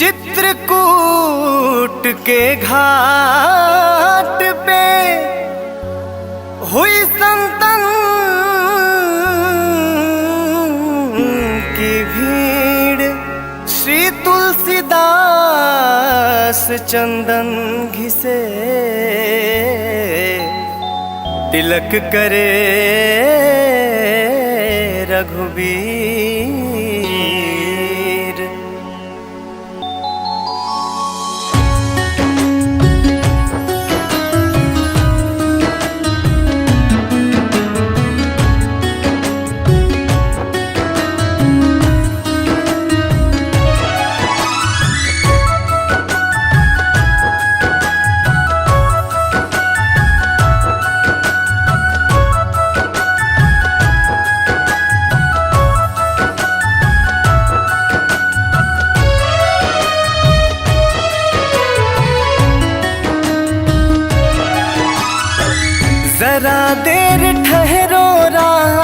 चित्रकूट के घाट पे हुई संतन की भीड़। श्री तुलसीदास चंदन घिसे तिलक करे रघुबीर। जरा देर ठहरो राह,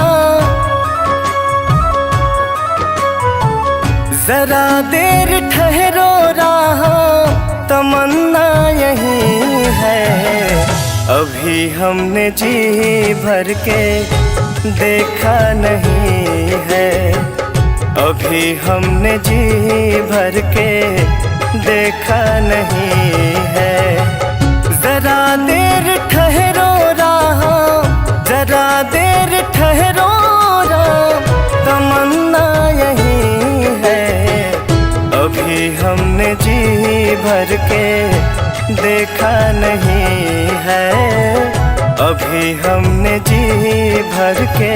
जरा देर ठहरो राह, तमन्ना यही है। अभी हमने जी भर के देखा नहीं है, अभी हमने जी भर के देखा नहीं है। जरा देर ठहरो राह, जरा देर ठहरो राह, तमन्ना यही है। अभी हमने जी भर के देखा नहीं है, अभी हमने जी भर के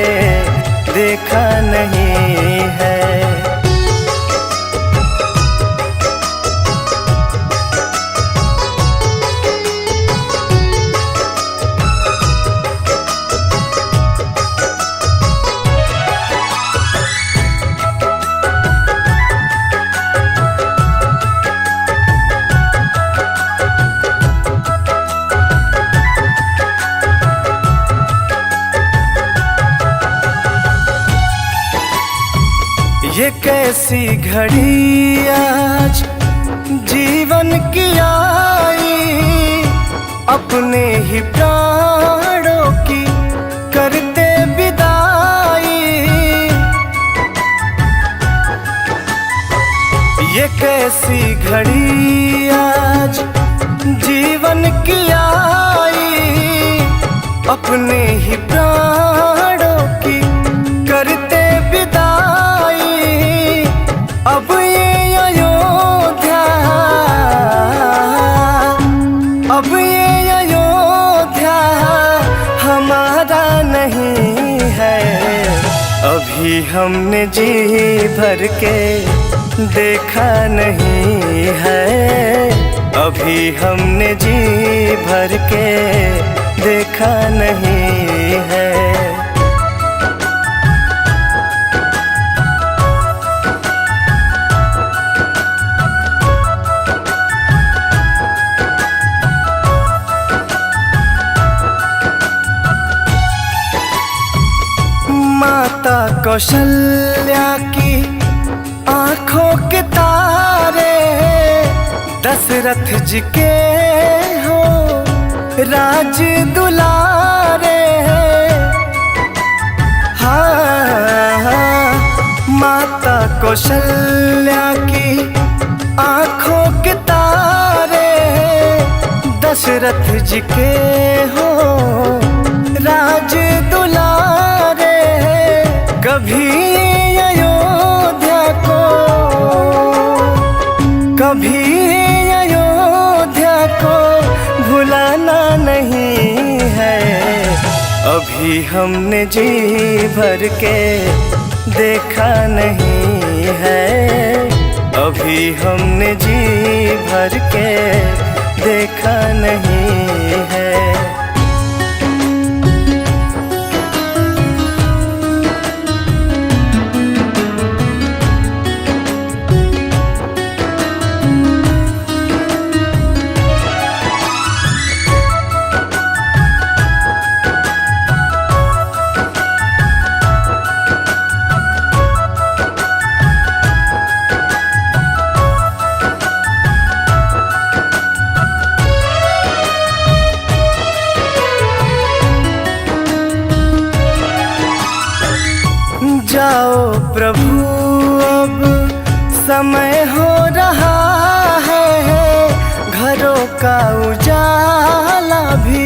देखा नहीं है। ये कैसी घड़ी आज जीवन की आई, अपने ही प्राणों की करते विदाई। ये कैसी घड़ी आज जीवन की आई, अपने ही प्राणों की करते विदाई। अब ये अयोध्या, अब ये अयोध्या हमारा नहीं है। अभी हमने जी भर के देखा नहीं है, अभी हमने जी भर के देखा नहीं है। माता कौशल्या की आंखों के तारे, दशरथ जी के हो राज दुलारे। हाँ, माता कौशल्या की आंखों के तारे, दशरथ जी के हो राज दुलारे। कभी अयोध्या को, कभी अयोध्या को भुलाना नहीं है। अभी हमने जी भर के देखा नहीं है, अभी हमने जी भर के देखा नहीं है। समय हो रहा है, घरों का उजाला भी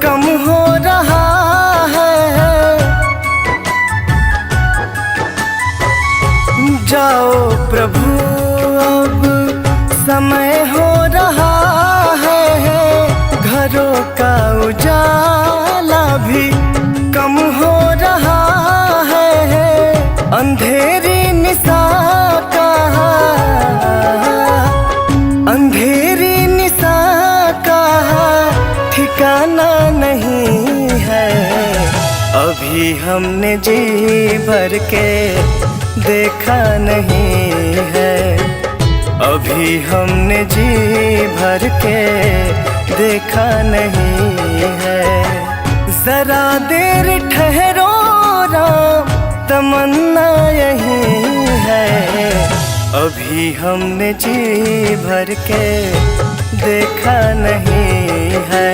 कम हो रहा है। जाओ प्रभु अब समय हो रहा है, घरों का उजाला भी कम हो रहा है। अंधेरी निशा का, अंधेरी निशा का ठिकाना नहीं है। अभी हमने जी भर के देखा नहीं है, अभी हमने जी भर के देखा नहीं है। जरा देर ठहरो राम, तमन्ना यही है। अभी हमने जी भर के देखा नहीं है,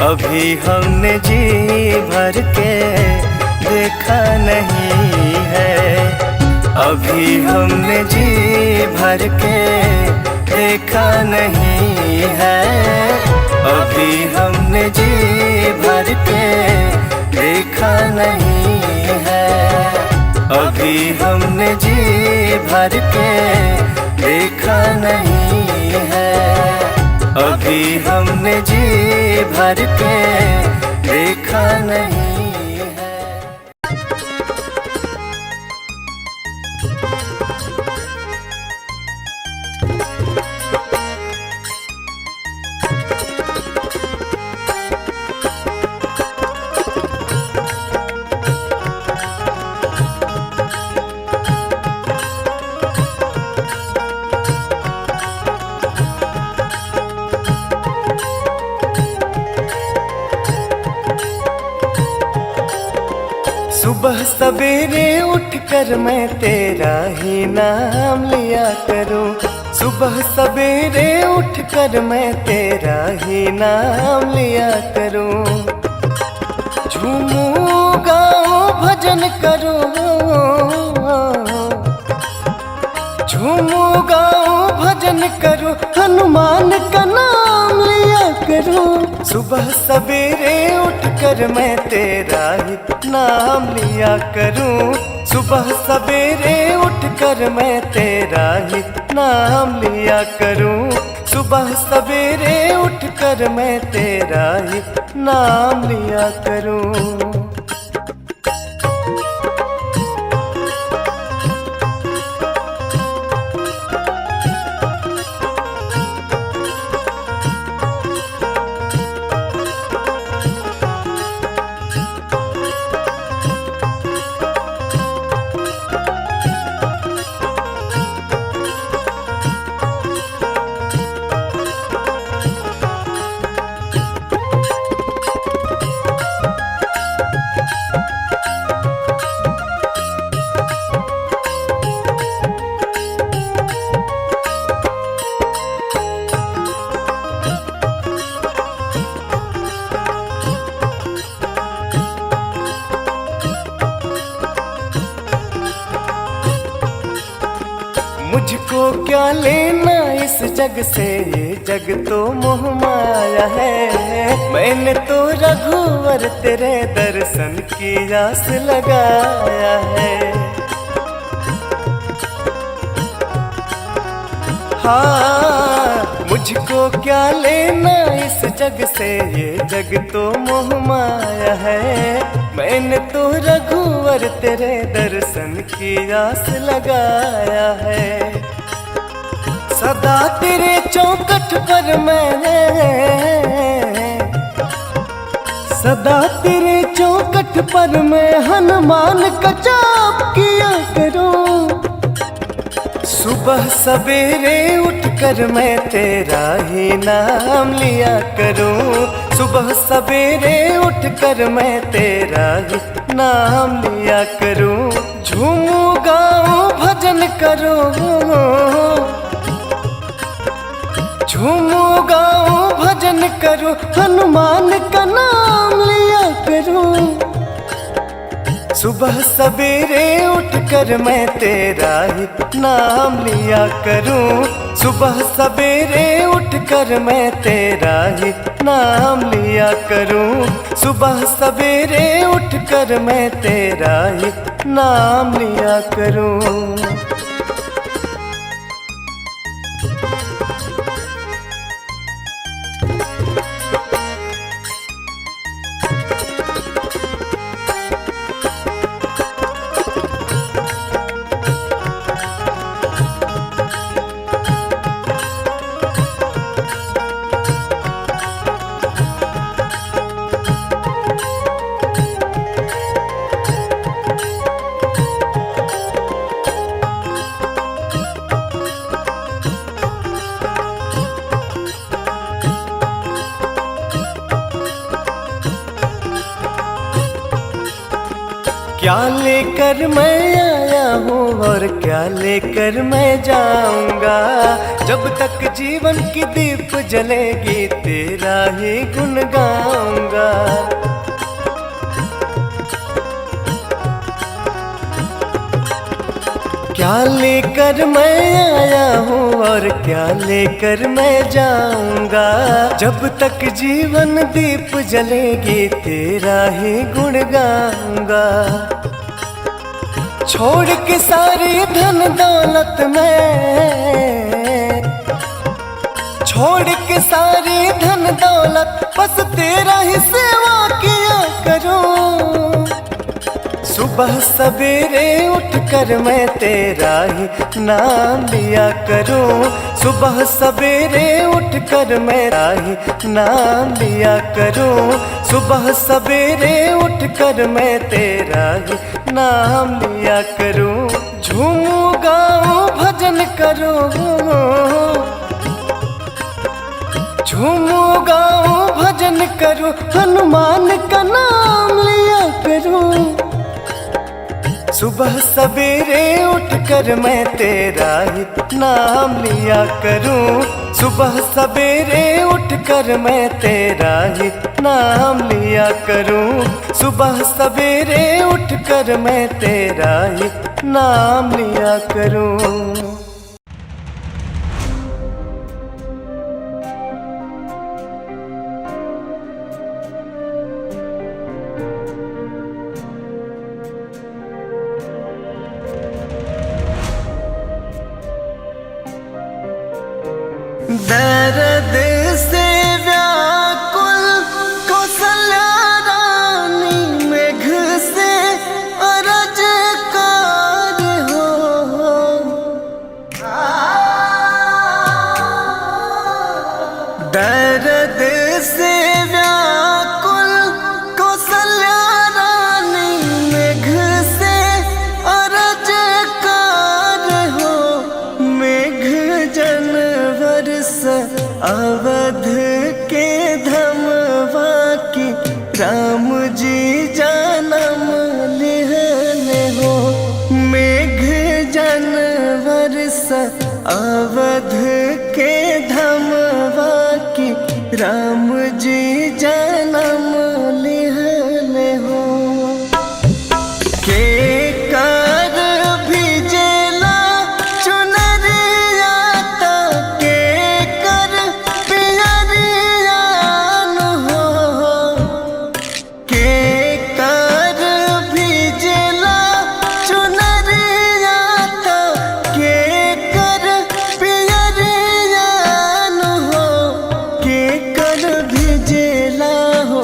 अभी हमने जी भर के देखा नहीं है। अभी हमने जी भर के देखा नहीं है, अभी हमने जी भर के देखा नहीं है। अभी हमने जी भर के देखा नहीं है, अभी हमने जी भर के देखा नहीं है। सुबह सवेरे उठकर मैं तेरा ही नाम लिया करूं, सुबह सवेरे उठकर मैं तेरा ही नाम लिया करूं। झूमूं गाऊं भजन करूं, झूमूं गाऊं भजन करूं, हनुमान का नाम लिया करूं। सुबह सवेरे उठकर मैं तेरा ही नाम लिया करूं, सुबह सवेरे उठकर मैं तेरा ही नाम लिया करूं। सुबह सवेरे उठकर मैं तेरा ही नाम लिया करूं। मुझको क्या लेना इस जग से, ये जग तो मोह माया है। मैंने तो रघुवर तेरे दर्शन की आस लगाया है। हाँ, मुझको क्या लेना इस जग से, ये जग तो मोह माया है। मैंने तो रघुवर तेरे दर्शन की आस लगाया है। सदा तेरे चौखट पर मैं, सदा तेरे चौखट पर मैं हनुमान का जाप किया करूं। सुबह सवेरे उठकर मैं तेरा ही नाम लिया करूं, सुबह सवेरे उठकर मैं तेरा ही नाम लिया करूं। झूमूं गाऊं भजन करूं, झूमूं गाऊं भजन करूं, हनुमान का नाम लिया करूं। सुबह सवेरे उठकर मैं तेरा ही नाम लिया करूं। सुबह सवेरे उठकर मैं तेरा ही नाम लिया करूं। सुबह सवेरे उठकर मैं तेरा ही नाम लिया करूं। क्या लेकर मैं आया हूँ और क्या लेकर मैं जाऊंगा। जब तक जीवन की दीप जलेगी तेरा ही गुण गाऊंगा। क्या लेकर मैं आया हूँ और क्या लेकर मैं जाऊंगा। जब तक जीवन दीप जलेगी तेरा ही गुण गाऊंगा। छोड़ के सारी धन दौलत में, छोड़ के सारी धन दौलत बस तेरा ही सेवा किया करूं। सुबह सवेरे उठकर मैं तेरा ही नाम लिया करूं। सुबह सवेरे उठकर मैं तेरा ही नाम लिया करूं। सुबह सवेरे उठकर मैं तेरा ही नाम लिया करूं। झूमूं गाऊं भजन करूं, झूमूं गाऊं भजन करूं, हनुमान का नाम लिया करूं। सुबह सवेरे उठकर मैं तेरा ही नाम लिया करूं। सुबह सवेरे उठकर मैं तेरा ही नाम लिया करूं। सुबह सवेरे उठकर मैं तेरा ही नाम लिया करूं। दर्द से व्याकुल कौशल्या रानी मेघ से अरजकार हो। दर्द से व्याकुल कौशल्या रानी मेघ से अरजकार हो। मेघ जनवर अवध के धमवा की राम जी जन्म लिहले हो। मेघ जनवर अवध के धमवा की राम जी जन्म लिहले हो। के कर भिजेला चुनरिया के कर पियरिया हो। के कर भिजेला चुनरिया के कर पियरिया हो। के कर भिजेला हो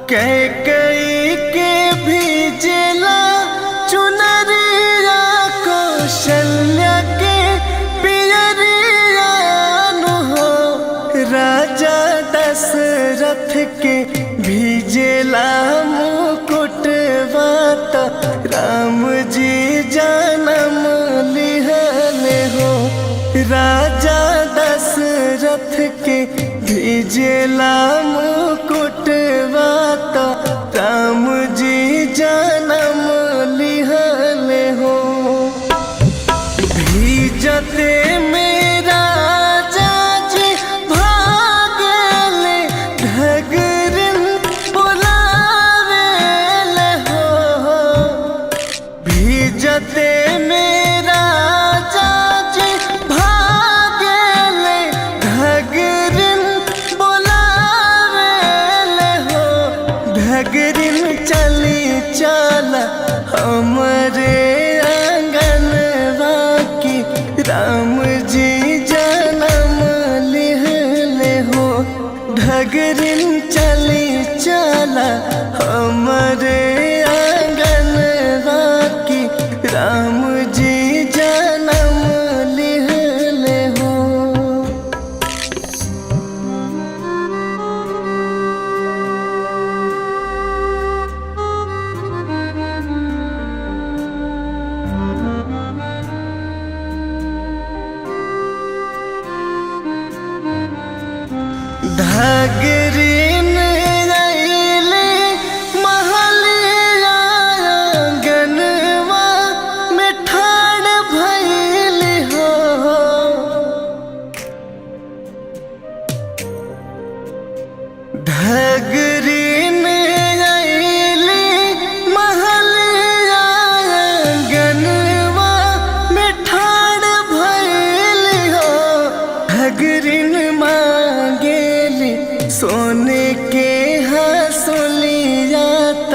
कैकई के भेजेला चुनरिया कौशल्या के पियरिया नु हो। राजा दशरथ के भेजेला मुकुटवा त राम जी जन्म लिहले हो। राजा दशरथ के भेजेला मुकुटवा त राम जी जन्म लिहले हो। भीजते मेरा जाजी भागले घगरिन बुलावेले हो। भीजते मेरा जाजी भागले घगरिन बुलावेले हो। घगरिन चली चल हमरे आंगनवा की राम जी जन्म लिहले हो। घगरिन चली चला हमरे आंगनवा की राम जी जन्म लिहले हो। घगरिन रैले महलिया आंगनवा में ठाड़ भइली हो। घगरिन रैले महलिया आंगनवा में ठाड़ भइली हो। घगरिन मांगेली सोने के हंसुलिया त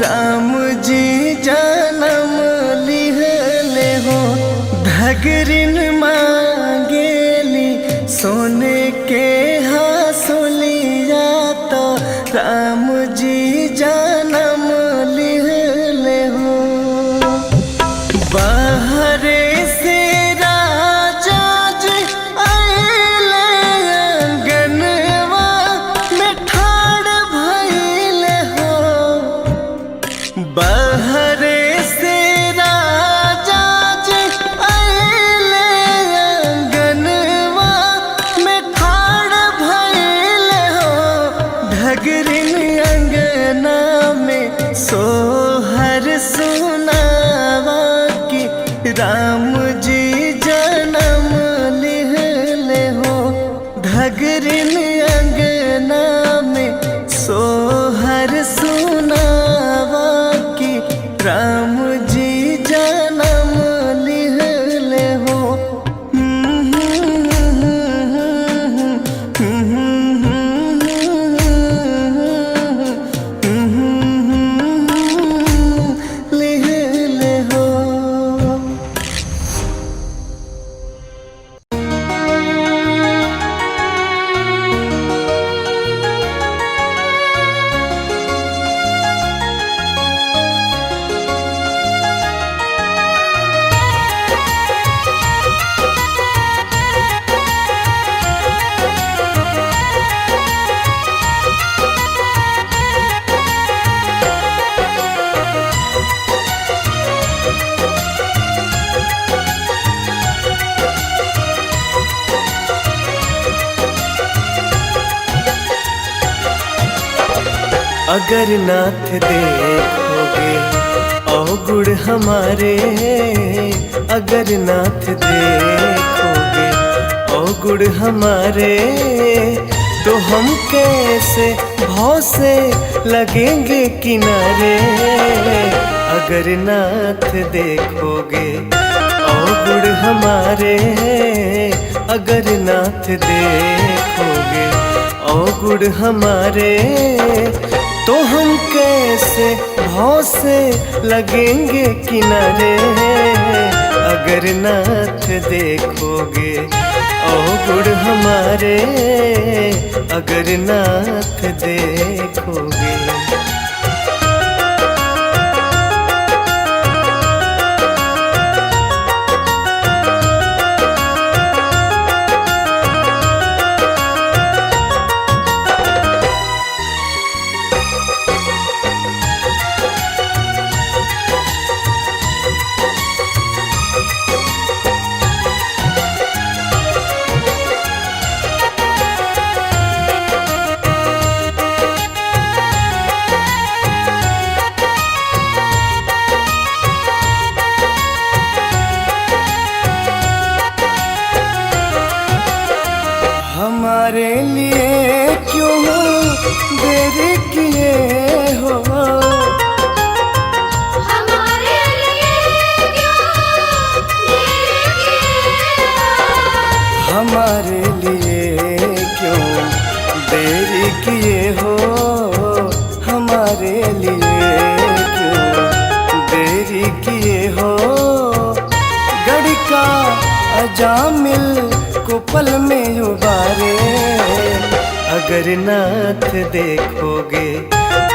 राम जी जन्म लिहले हो। घगरिन मांगेली सोने के हंसुलिया त राम जी जन्म लिहले हो। बाहरे से राजा जी आइले आंगनवा में ठाड़ भइले हो। बाहरे से राजा जी आइले आंगनवा में ठाड़ भइले हो। घगरिन अंगना में सोहर सुनावा की राम जी जन्म लिहले हो। घगरिन अंगना में सोहर सुनावा की राम जी जन्म लिहले हो। लिहले हो। अगर नाथ देखोगे अवगुण हमारे। अगर नाथ देखोगे अवगुण हमारे तो हम कैसे भव से लगेंगे किनारे। अगर नाथ देखोगे अवगुण हमारे। अगर नाथ देखोगे अवगुण हमारे तो हम कैसे भव से लगेंगे किनारे। अगर नाथ देखोगे ओ गुड़ हमारे, अगर नाथ देखोगे। हमारे लिए क्यों देर किए हो, हमारे लिए क्यों देर किए हो, हमारे लिए क्यों देर किए हो, हमारे लिए क्यों देर किए हो। घड़ी का अजामिल को पल में उबारे, अगर नाथ देखोगे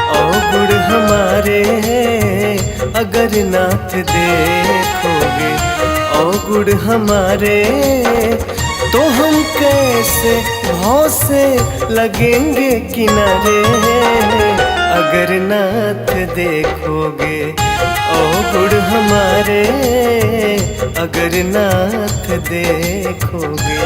ओ गुड़ हमारे, अगर नाथ देखोगे ओ गुड़ हमारे। तो हम कैसे भाव से लगेंगे किनारे, अगर नाथ देखोगे ओ गुड़ हमारे, अगर नाथ देखोगे।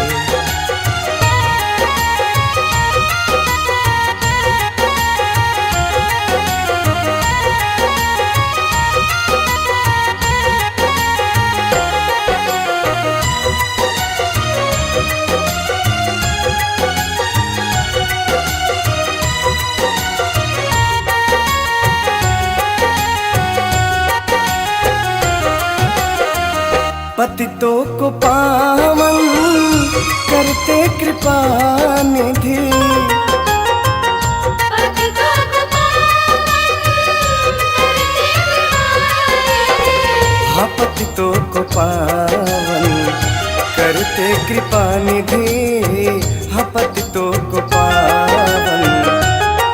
पतितों को पावन करते कृपा निधि, पतितों को पावन करते हाँ पतितों को पावन करते कृपा निधि, हाँ पतितों को पावन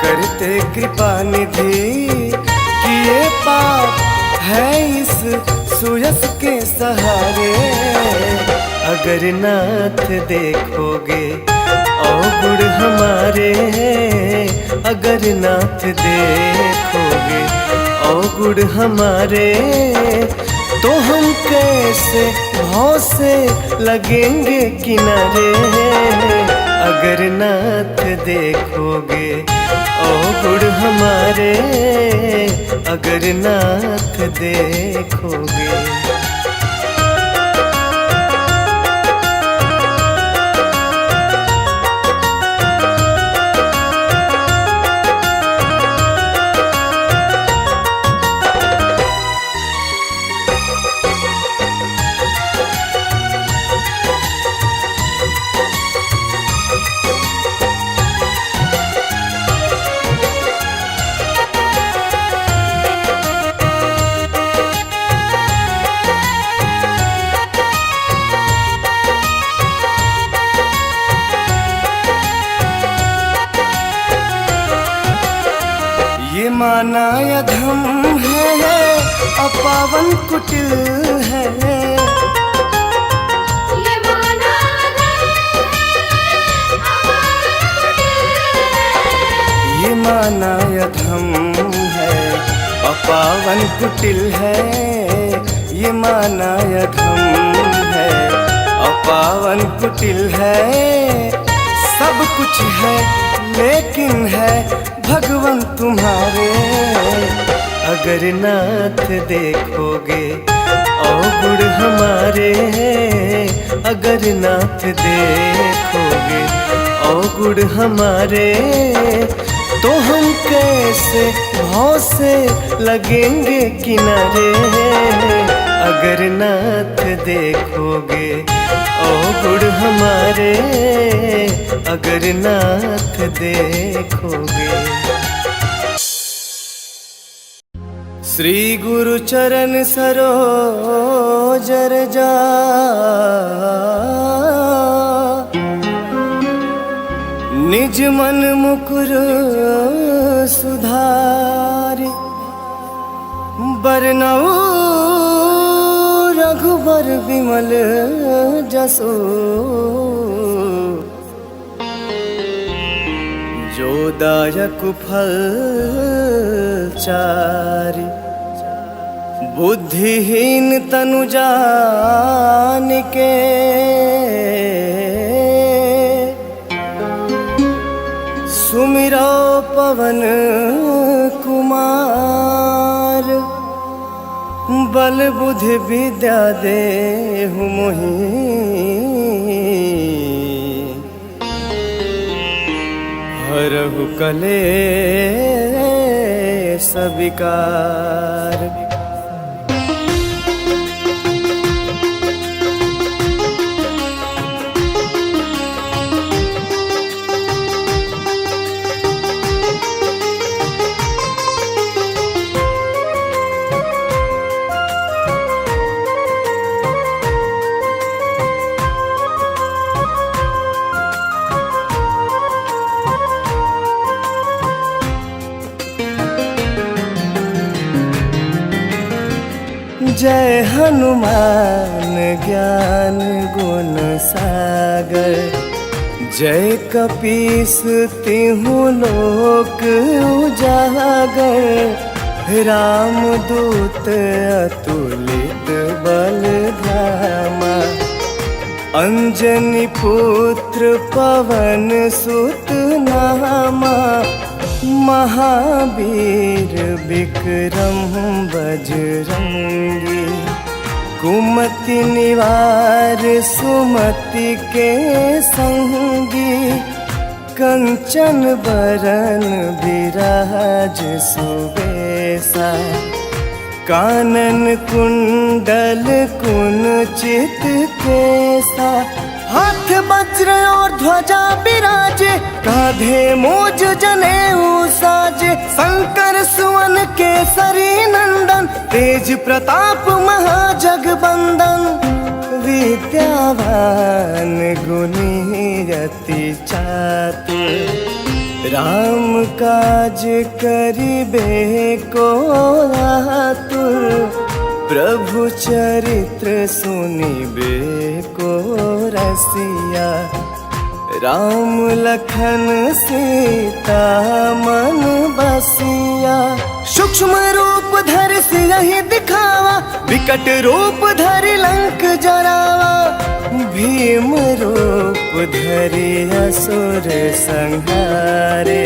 करते कृपा निधि। किए पाप है इस सुयस के सहारे, अगर नाथ देखोगे ओ गुड़ हमारे, अगर नाथ देखोगे ओ गुड़ हमारे। तो हम कैसे भाव से लगेंगे किनारे, अगर नाथ देखोगे ओ गुड़ हमारे, अगर नाथ देखोगे। ये माना अधम है अपावन कुटिल है, ये माना ये माना अधम है अपावन कुटिल है, ये माना अधम है अपावन कुटिल है। सब कुछ है लेकिन है भगवान तुम्हारे, अगर नाथ देखोगे ओ गुड़ हमारे, अगर नाथ देखोगे ओ गुड़ हमारे। तो हम कैसे भाव से लगेंगे किनारे, अगर नाथ देखोगे ओ गुड़ हमारे, अगर नाथ देखोगे। श्री गुरु चरण सरोज रजा, निज मन मुकुर सुधारि, बरनऊ रघुबर विमल जसो, जो दायक फल चारि, बुद्धिहीन तनु जानिके, सुमिरो पवन कुमार, बल बुद्धि विद्या देहु मोहि, हरहु कलेश विकार। जय हनुमान ज्ञान गुण सागर, जय कपीस तिहु लोक उजागर, रामदूत अतुलित बल धामा, अंजनी पुत्र पवन सुत नामा, महावीर विक्रम बजरंगी, कुमति निवार सुमति के संगी, कंचन बरन विराज सुबेसा, कानन कुंडल कुंचित केसा, हाथ वज्र और ध्वजा बिराजे, कांधे मूज जनेऊ साजे, शंकर सुवन केसरी नंदन, तेज प्रताप महाजगबंदन, विद्यावान गुणी अति चातुर, राम काज करिबे को आतुर, प्रभु चरित्र सुनिबे को रसिया, राम लखन सीता मन बसिया, सूक्ष्म रूप धरि सियहि दिखावा, विकट रूप धरि लंक जरावा, भीम रूप धरि असुर संहारे,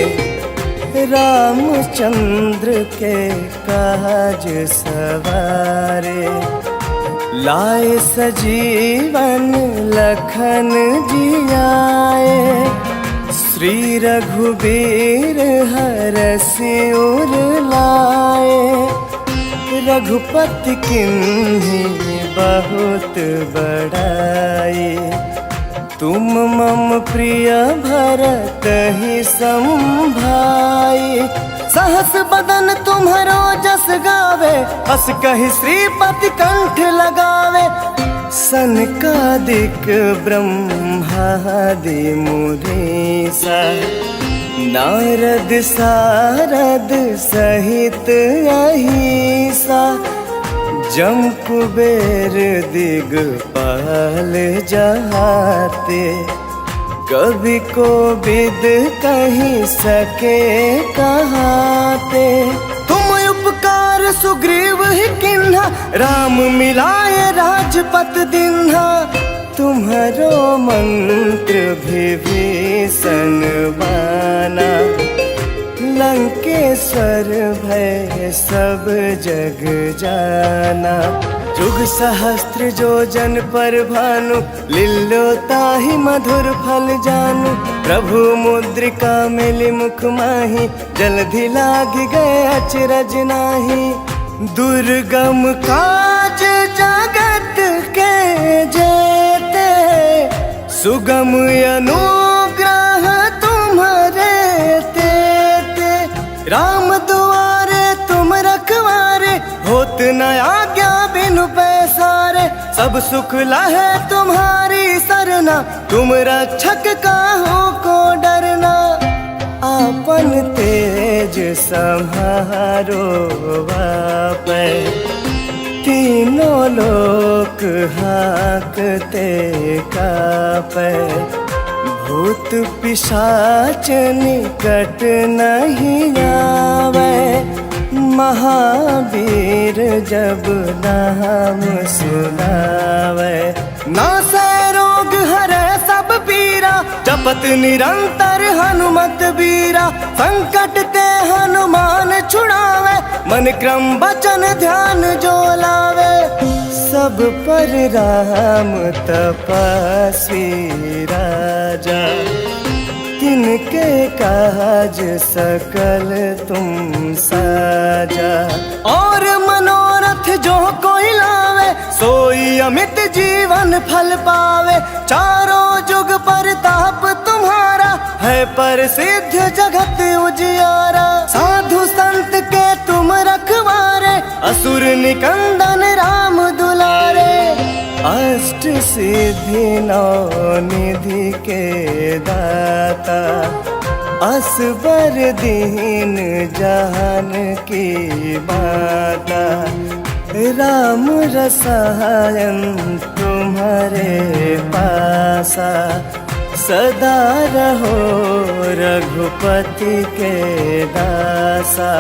रामचंद्र के काज सवारे, लाए सजीवन लखन जियाए, श्री रघुबीर हरषि उर लाए, रघुपति किन्हीं बहुत बड़ाई, तुम मम प्रिय भरत ही संभाई, सहस बदन तुम्हरो जस गावे, अस कहि श्रीपति कंठ लगावे, सनकादिक ब्रह्मादि मुनीसा, नारद सारद सहित अहिसा, जम कुबेर दिगपाल जहाते, कवि कोविद कहि सके कहाते, तुम उपकार सुग्रीव ही किन्हा, राम मिलाए राजपत दिन्हा, तुम्हारो मंत्र विभीषण माना, लंकेश्वर भय सब जग जाना, जुग सहस्त्र जो जन पर भानु, लील्यो ताहि मधुर फल जानू, प्रभु मुद्रिका मिली मुख माहि, जलधि लागी गए अचरज नाही, दुर्गम काज जगत के जेते, सुगम अनुग्रह तुम्हारे तेते, राम दुआरे तुम रखवारे, होत न आज्ञा बिनु पैसारे, सब सुख लहे तुम्हारी सरना, तुम रक्षक काहू को डरना। आपन तेज सम्हारो बापै, तीनों लोक हाकते कापै। भूत पिशाच निकट नहीं आवे, महावीर जब नाम सुनावे। नासै रोग हरै सब पीरा, जपत निरंतर हनुमत बीरा। संकट ते हनुमान छुड़ावे, मन क्रम वचन ध्यान जो लावे। सब पर राम तपस्वी राजा, तिनके काज सकल तुम साजा। और मनोरथ जो कोई लावे, सोई अमित जीवन फल पावे। चारों जुग परताप तुम्हारा, है प्रसिद्ध जगत उजियारा। साधु संत के तुम रखवारे, असुर निकंदन राम दुलारे। अष्ट सिद्धि नौ निधि के दाता, असबर दीन जहान की माता। राम रसायन तुम्हारे पासा, सदा रहो रघुपति के दासा।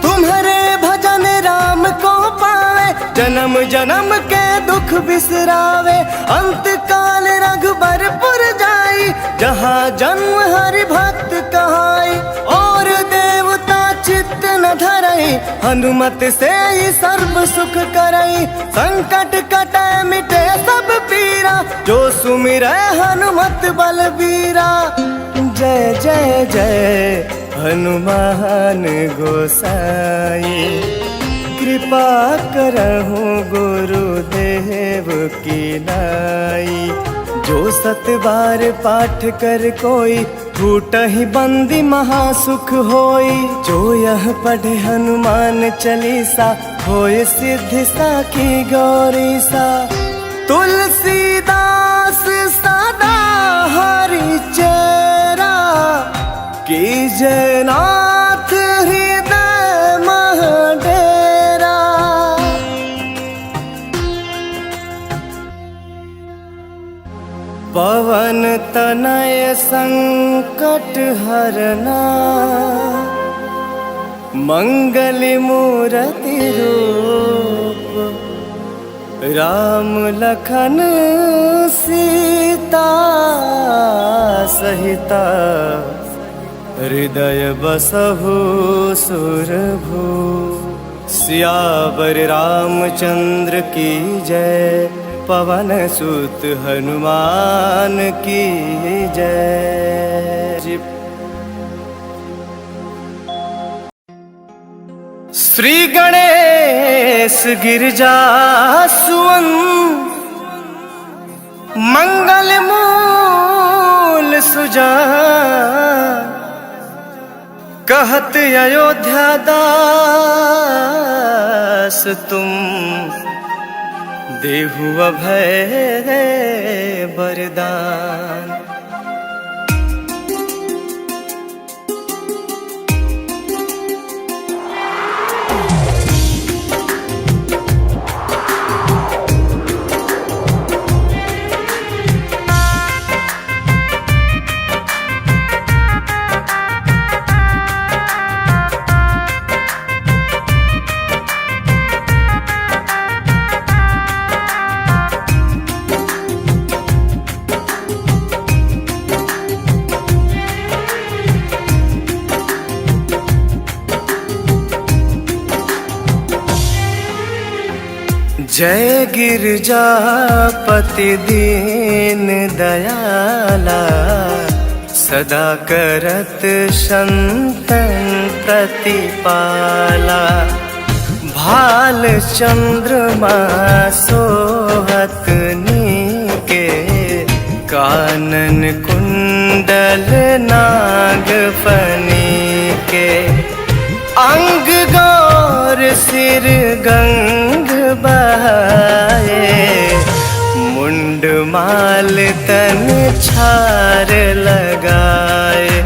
तुम्हारे भजन राम को पावे, जन्म जन्म के दुख बिसरावे। अंत काल रघुबरपुर जाई, जहाँ जन्म हरि भक्त कहाई। और देवता चित्त न धरई, हनुमत से ही सर्व सुख करई। संकट कटे मिटे सब पीरा, जो सुमिरै हनुमत बलबीरा। जय जय जय हनुमान गोसाई, कृपा करहु गुरुदेव की नाई। जो सत बार पाठ कर कोई, टूटहि बंदी महासुख होई। जो यह पढ़े हनुमान चालीसा, होय सिद्धि साखी गौरी सा। तुलसीदास सदा हरि चेरा, कीजय नाथ हृदय मह डेरा। पवन तनय संकट हरना, मंगल मूरति रूप। राम लखन सीता सहिता, हृदय बसहु सुरभु। सियावर रामचंद्र की जय, पवन सुत हनुमान की जय। श्री गणेश गिरिजा सुवन, मंगल मूल सुजान। कहत अयोध्या दास तुम, देहु अभय वरदान। जय गिरजापति दीन दयाला, सदा करत संतन प्रतिपाला। भाल चंद्रमा सोहत नीके, कानन कुंडल नाग फनी के। अंग गौर सिर गंग बहाए, मुंड माल तन छार लगाए।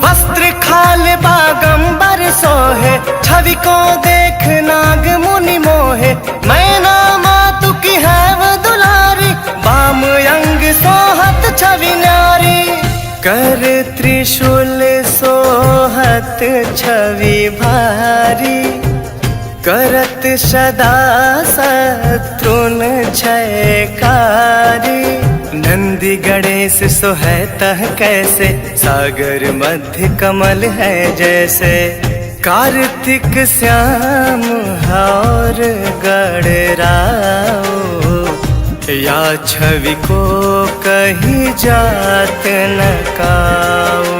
वस्त्र खाल बागंबर सोहे, छवि को देख नाग मुनि मोहे। मैना मातु की है वो दुलारी, बाम अंग सोहत छवि न्यारी। कर त्रिशूल सोहत छवि भारी, करत सदा शत्रुन जयकारी। नंदी गणेश सोहतः कैसे, सागर मध्य कमल है जैसे। कार्तिक श्याम और गणराओ, या छवि को कहीं जात न काओ।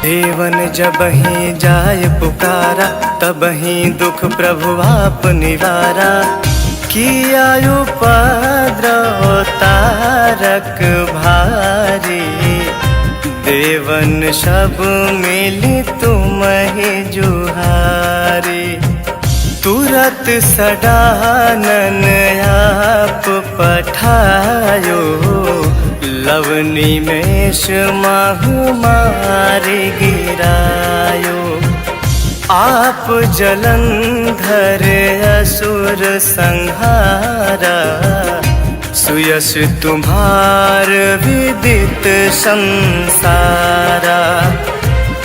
देवन जब ही जाय पुकारा, तब ही दुख प्रभु आप निवारा। किया उपद्रव तारक भारी, देवन सब मिली तुम ही जुहारी। तुरत सडानन आप पठायो, लवनी मेष माहु मारि गिरायो। आप जलंधर असुर संहारा, सुयश तुम्हार विदित संसारा।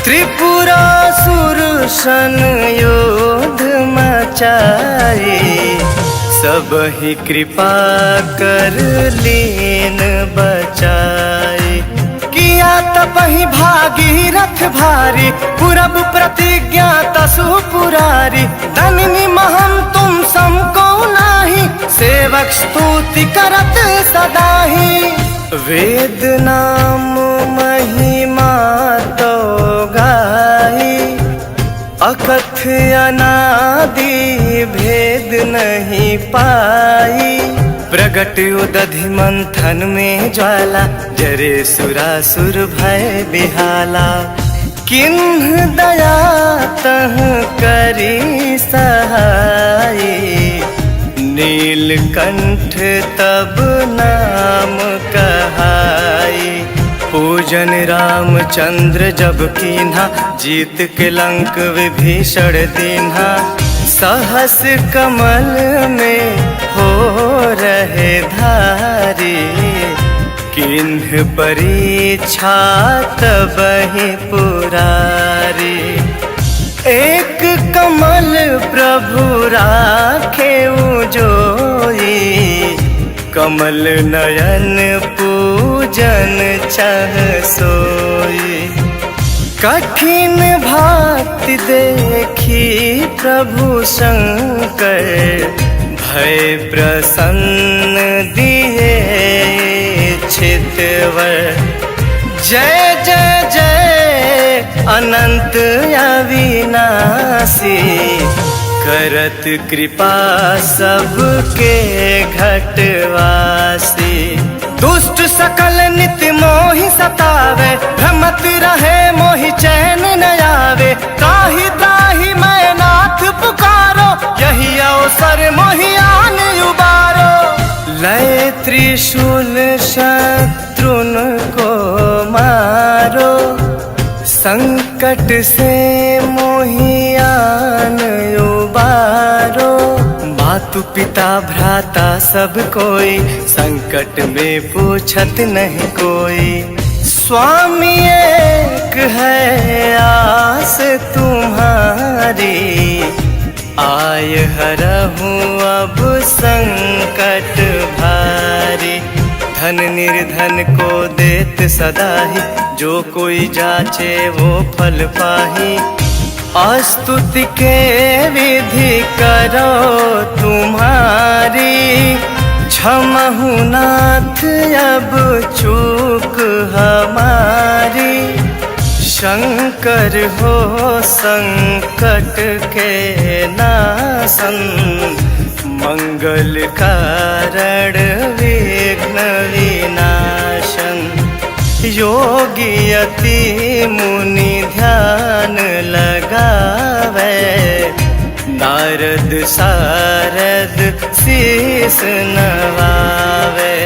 त्रिपुरासुर सन योध मचाए, सब ही कृपा कर लीन बचाए। किया तपहि भागीरथ भारी, पुरब प्रतिज्ञा तसु पुरारी। धननि महम तुम समको नाही, सेवक स्तुति करत सदाहि। वेद नाम महिमा तो गाई, अकथ अनादि भेद नहीं पाई। प्रगट उदधि मंथन में ज्वाला, जरे सुरासुर भय बिहाला। किन्ह दया तह करी सहाई, नीलकंठ तब नाम कहाई। पूजन रामचंद्र जब कीन्हा, जीत के लंक विभीषण दीन्हा। सहस कमल में हो रहे धारी, किन्ह परीक्षा तबहि पुरारी। एक कमल प्रभु राखे जोई, कमल नयन पूजन चह सोई। कठिन भांति देखी प्रभु शंकर, भय प्रसन्न दिए चितवर। जय जय जय अनंत अविनाशी, करत कृपा सबके घटवासी। दुष्ट सकल नित्य मोहि सतावे, भ्रमत रहे मोहि चैन न आवे। त्राहि त्राहि मैं नाथ पुकारो, यही अवसर मोहि आन उबारो। लय त्रिशूल शत्रुन को मारो, संकट से मोहि आन उबारो। मातु पिता भ्राता सब कोई, संकट में पूछत नहीं कोई। स्वामी एक है आस तुम्हारी, आय हरहूँ अब संकट भारी। धन निर्धन को देत सदा ही, जो कोई जाचे वो फल पाही। स्तुति के विधि करो तुम्हारी, क्षमहु नाथ अब चूक हमारी। शंकर हो संकट के नाशन, मंगल कारण विघ्न विनाशन। योगी अति मुनि ध्यान लगावे, नारद सारद शीस नवावे।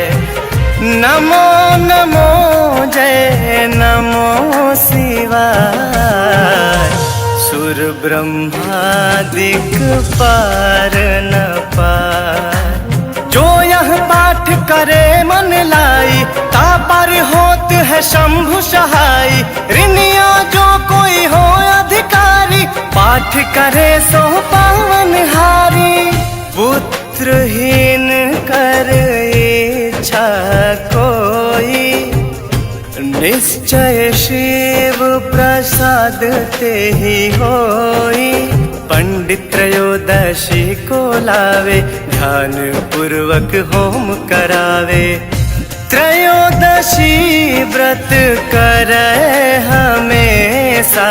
नमो नमो जय नमो शिवाय, सुर ब्रह्मादिक पार न पार। जो यह पाठ करे मन लाई, ता पर होत है शंभु सहाय। ऋणिया जो कोई हो अधिकारी, पाठ करे सो पावन हारी। पुत्रहीन कर इच्छा कोई, निश्चय शिव प्रसाद ते ही होई। पंडित त्रयोदशी को लावे, ध्यान पूर्वक होम करावे। त्रयोदशी व्रत करे हमेशा,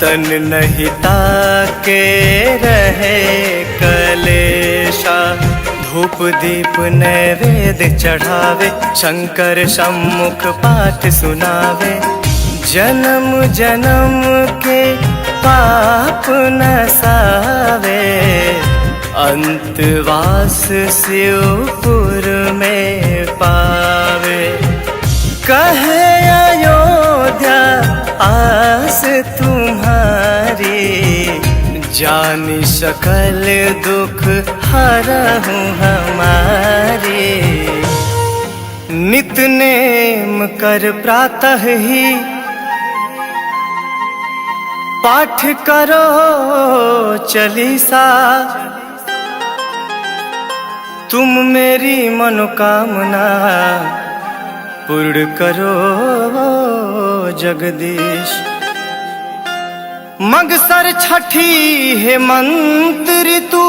तन नहीं ताके रहे कलेशा। धूप दीप नैवेद्य चढ़ावे, शंकर सम्मुख पाठ सुनावे। जन्म जन्म के पाप नसावे, अंतवास शिवपुर में पावे। कहे अयोध्या आस तुम्हारी, जानी सकल दुख हरहूँ हमारी। नित नेम कर प्रातः ही, पाठ करो चालीसा। तुम मेरी मनोकामना पूर्ण करो जगदीश। मगसर छठी हेमंत ऋतु,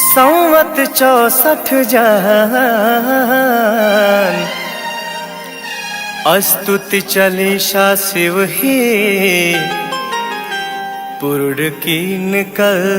संवत 64 जान। स्तुति चालीसा शिव ही, पूर्ण कीन कल्याण।